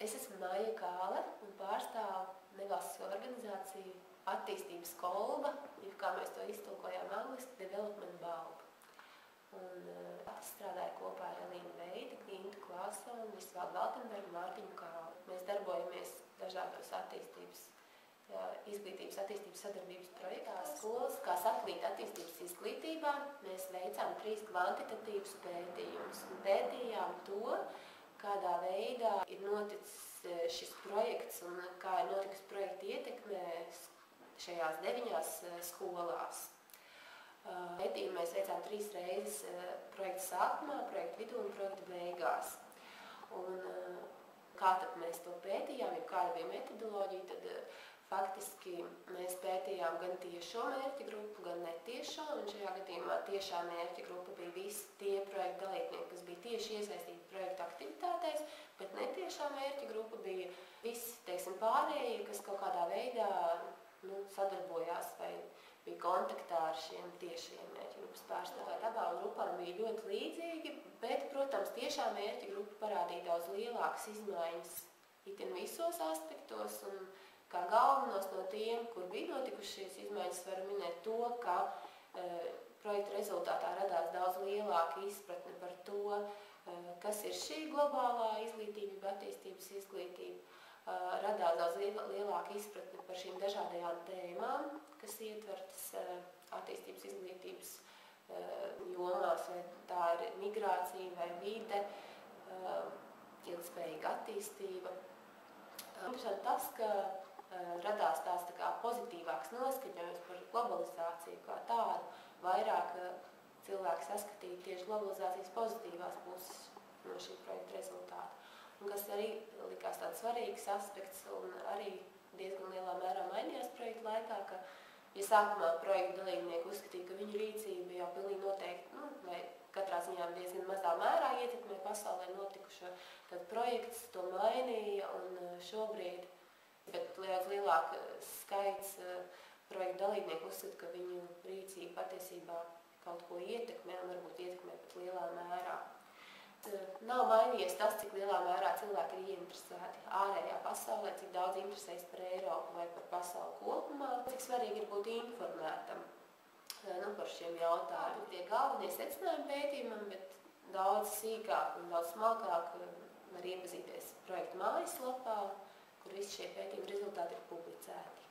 Es esmu Maija Kāle un pārstāvu nevalstisko organizāciju attīstības kolba, kā mēs to iztulkojām angliski, Development Bulb. Un strādāju kopā ar Elīnu Veidi, Gintu Klāsonu, Visvaldu Valtenbergu, Mārtiņu Kāli. Mēs darbojamies dažādos izglītības attīstības sadarbības projektās. Skolas, kā satelīta attīstības izglītībā, mēs veicām 3 kvantitatīvus pētījumus un pētījām to, kādā veidā ir noticis šis projekts un kā ir notikusi projekta ietekme šajās 9 skolās. Pētījumu mēs veicām 3 reizes projekta sākumā, projekta vidū un projekta beigās. Un kā tad mēs to pētījām, ja kāda bija metodoloģija, tad faktiski mēs pētījām gan tiešo mērķa grupu, gan netiešo, un šajā gadījumā tiešā mērķa grupa bija visi tie projekta dalībnieki, kas bija tieši iesaistīti projekta aktivitātēs, bet netiešā mērķa grupa bija visi, teiksim, pārējie, kas kaut kādā veidā sadarbojās vai bija kontaktā ar šiem tiešajiem mērķa grupas pārstāvjiem. Abām grupām bija ļoti līdzīgi, bet, protams, tiešā mērķa grupa parādīja daudz lielākas izmaiņas itin visos aspektos, un kā galvenos no tiem, kur bija notikušas izmaiņas, varu minēt to, ka projekta rezultātā radās daudz lielāka izpratne par to, kas ir šī globālā izglītība, attīstības izglītība. Radās daudz lielāka izpratne par šīm dažādajām tēmām, kas ietvertas attīstības izglītības jomās, vai tā ir migrācija vai vide, ilgspējīga attīstība. Interesanti tas, ka radās tās pozitīvāks noskaņojums par globalizāciju kā tādu, vairāk cilvēki saskatīja tieši globalizācijas pozitīvās puses no šī projekta rezultāta. Un kas arī likās tāds svarīgs aspekts un arī diezgan lielā mērā mainījās projekta laikā, ka, ja sākumā projekta dalībnieki uzskatīja, ka viņu rīcība jau pilnīgi noteikti, vai katrā ziņā diezgan mazā mērā ietekmē pasaulē notikušo, tad projekts to mainīja un šobrīd, bet lielāks skaits projekta dalībnieku uzskata, ka viņu rīcība patiesībā kaut ko ietekmē un varbūt ietekmē pat lielā mērā. Nav mainījies tas, cik lielā mērā cilvēki ir ieinteresēti ārējā pasaulē, cik daudz interesēs par Eiropu vai par pasauli kopumā, cik svarīgi ir būt informētam par šiem jautājumiem. Tie galvenie secinājumi pētījumam, bet daudz sīkāk un daudz smalkāk var iepazīties projekta mājaslapā, kur visi šie pētījuma rezultāti ir publicēti.